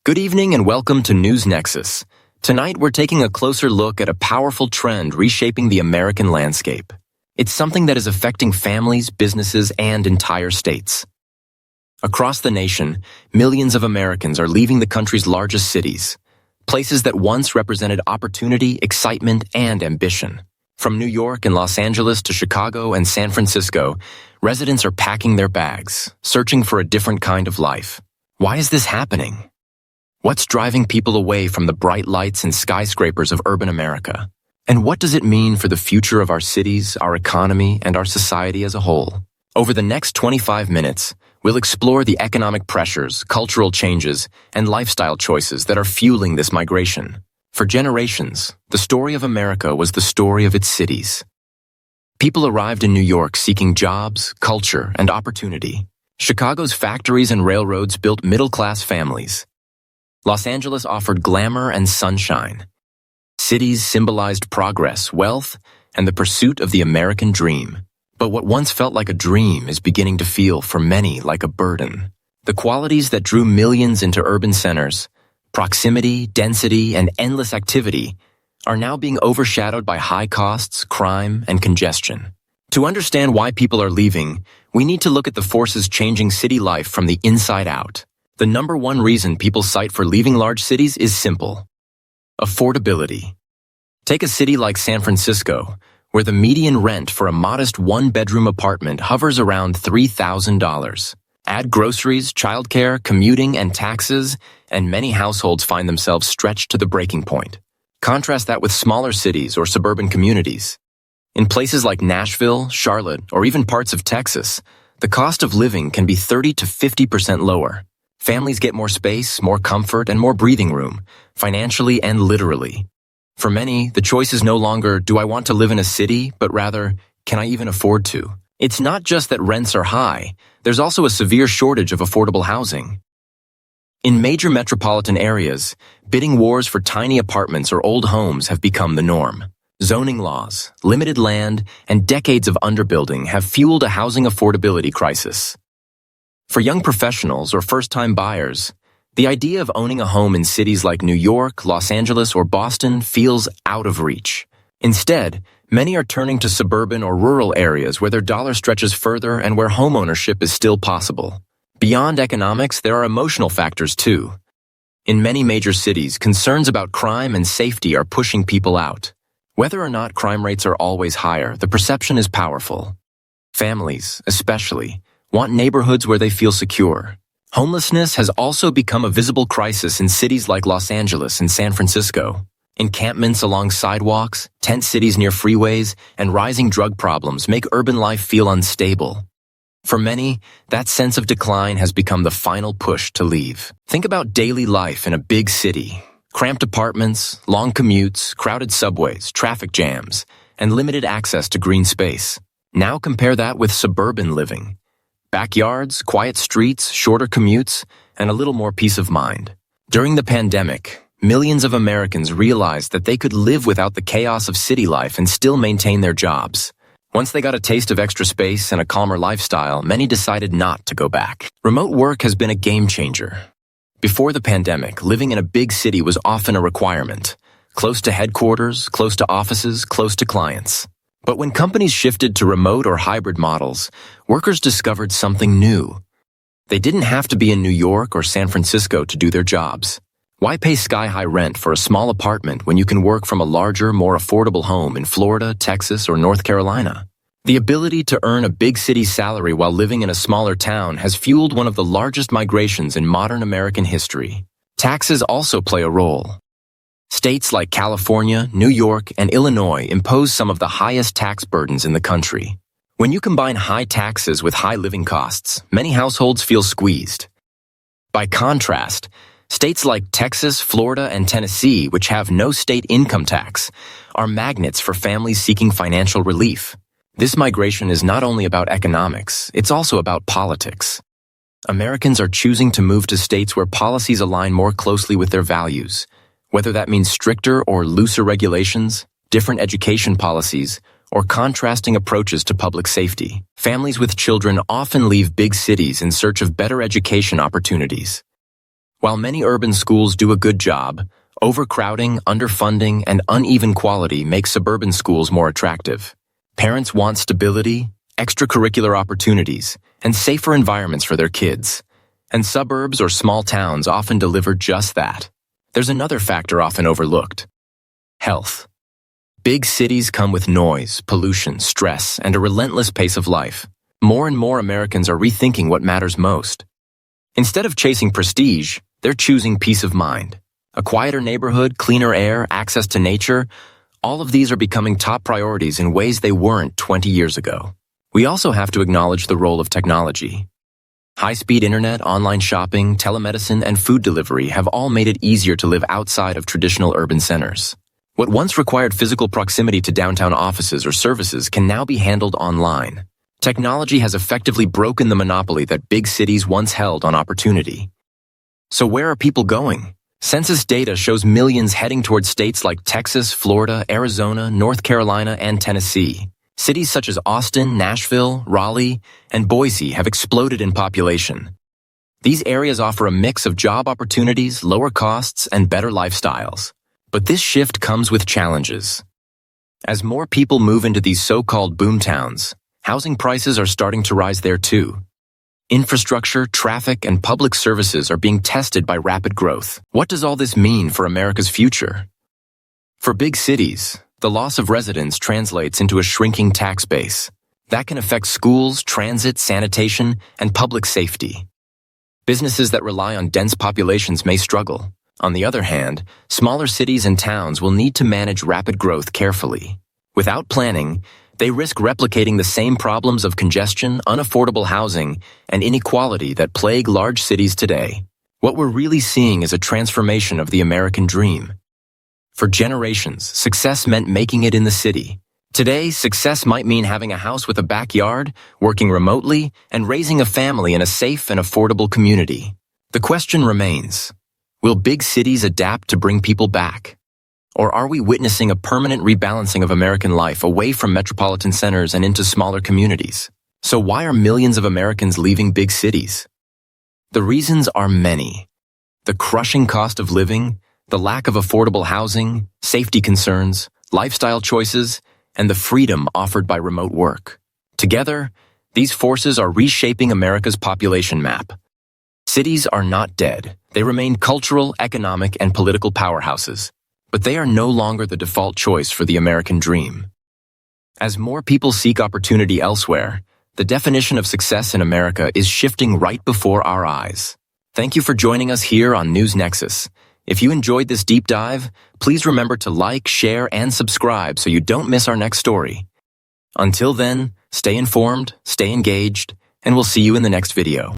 Good evening and welcome to News Nexus. Tonight we're taking a closer look at a powerful trend reshaping the American landscape. It's something that is affecting families, businesses, and entire states. Across the nation, millions of Americans are leaving the country's largest cities, places that once represented opportunity, excitement, and ambition. From New York and Los Angeles to Chicago and San Francisco, residents are packing their bags, searching for a different kind of life. Why is this happening? What's driving people away from the bright lights and skyscrapers of urban America? And what does it mean for the future of our cities, our economy, and our society as a whole? Over the next 25 minutes, we'll explore the economic pressures, cultural changes, and lifestyle choices that are fueling this migration. For generations, the story of America was the story of its cities. People arrived in New York seeking jobs, culture, and opportunity. Chicago's factories and railroads built middle-class families. Los Angeles offered glamour and sunshine. Cities symbolized progress, wealth, and the pursuit of the American dream. But what once felt like a dream is beginning to feel, for many, like a burden. The qualities that drew millions into urban centers, proximity, density, and endless activity, are now being overshadowed by high costs, crime, and congestion. To understand why people are leaving, we need to look at the forces changing city life from the inside out. The number one reason people cite for leaving large cities is simple: affordability. Take a city like San Francisco, where the median rent for a modest one-bedroom apartment hovers around $3,000. Add groceries, childcare, commuting, and taxes, and many households find themselves stretched to the breaking point. Contrast that with smaller cities or suburban communities. In places like Nashville, Charlotte, or even parts of Texas, the cost of living can be 30 to 50% lower. Families get more space, more comfort, and more breathing room, financially and literally. For many, the choice is no longer, do I want to live in a city, but rather, can I even afford to? It's not just that rents are high, there's also a severe shortage of affordable housing. In major metropolitan areas, bidding wars for tiny apartments or old homes have become the norm. Zoning laws, limited land, and decades of underbuilding have fueled a housing affordability crisis. For young professionals or first-time buyers, the idea of owning a home in cities like New York, Los Angeles, or Boston feels out of reach. Instead, many are turning to suburban or rural areas where their dollar stretches further and where homeownership is still possible. Beyond economics, there are emotional factors too. In many major cities, concerns about crime and safety are pushing people out. Whether or not crime rates are always higher, the perception is powerful. Families, especially, want neighborhoods where they feel secure. Homelessness has also become a visible crisis in cities like Los Angeles and San Francisco. Encampments along sidewalks, tent cities near freeways, and rising drug problems make urban life feel unstable. For many, that sense of decline has become the final push to leave. Think about daily life in a big city. Cramped apartments, long commutes, crowded subways, traffic jams, and limited access to green space. Now compare that with suburban living. Backyards, quiet streets, shorter commutes, and a little more peace of mind. During the pandemic, millions of Americans realized that they could live without the chaos of city life and still maintain their jobs. Once they got a taste of extra space and a calmer lifestyle, many decided not to go back. Remote work has been a game changer. Before the pandemic, living in a big city was often a requirement. Close to headquarters, close to offices, close to clients. But when companies shifted to remote or hybrid models, workers discovered something new. They didn't have to be in New York or San Francisco to do their jobs. Why pay sky-high rent for a small apartment when you can work from a larger, more affordable home in Florida, Texas, or North Carolina? The ability to earn a big city salary while living in a smaller town has fueled one of the largest migrations in modern American history. Taxes also play a role. States like California, New York, and Illinois impose some of the highest tax burdens in the country. When you combine high taxes with high living costs, many households feel squeezed. By contrast, states like Texas, Florida, and Tennessee, which have no state income tax, are magnets for families seeking financial relief. This migration is not only about economics, it's also about politics. Americans are choosing to move to states where policies align more closely with their values. Whether that means stricter or looser regulations, different education policies, or contrasting approaches to public safety. Families with children often leave big cities in search of better education opportunities. While many urban schools do a good job, overcrowding, underfunding, and uneven quality make suburban schools more attractive. Parents want stability, extracurricular opportunities, and safer environments for their kids. And suburbs or small towns often deliver just that. There's another factor often overlooked: health. Big cities come with noise, pollution, stress, and a relentless pace of life. More and more Americans are rethinking what matters most. Instead of chasing prestige, they're choosing peace of mind. A quieter neighborhood, cleaner air, access to nature, all of these are becoming top priorities in ways they weren't 20 years ago. We also have to acknowledge the role of technology. High-speed internet, online shopping, telemedicine, and food delivery have all made it easier to live outside of traditional urban centers. What once required physical proximity to downtown offices or services can now be handled online. Technology has effectively broken the monopoly that big cities once held on opportunity. So where are people going? Census data shows millions heading towards states like Texas, Florida, Arizona, North Carolina, and Tennessee. Cities such as Austin, Nashville, Raleigh, and Boise have exploded in population. These areas offer a mix of job opportunities, lower costs, and better lifestyles. But this shift comes with challenges. As more people move into these so-called boomtowns, housing prices are starting to rise there too. Infrastructure, traffic, and public services are being tested by rapid growth. What does all this mean for America's future? For big cities, the loss of residents translates into a shrinking tax base. That can affect schools, transit, sanitation, and public safety. Businesses that rely on dense populations may struggle. On the other hand, smaller cities and towns will need to manage rapid growth carefully. Without planning, they risk replicating the same problems of congestion, unaffordable housing, and inequality that plague large cities today. What we're really seeing is a transformation of the American dream. For generations, success meant making it in the city. Today, success might mean having a house with a backyard, working remotely, and raising a family in a safe and affordable community. The question remains: will big cities adapt to bring people back? Or are we witnessing a permanent rebalancing of American life away from metropolitan centers and into smaller communities? So why are millions of Americans leaving big cities? The reasons are many. The crushing cost of living, the lack of affordable housing, safety concerns, lifestyle choices, and the freedom offered by remote work. Together, these forces are reshaping America's population map. Cities are not dead. They remain cultural, economic, and political powerhouses. But they are no longer the default choice for the American dream. As more people seek opportunity elsewhere, the definition of success in America is shifting right before our eyes. Thank you for joining us here on News Nexus. If you enjoyed this deep dive, please remember to like, share, and subscribe so you don't miss our next story. Until then, stay informed, stay engaged, and we'll see you in the next video.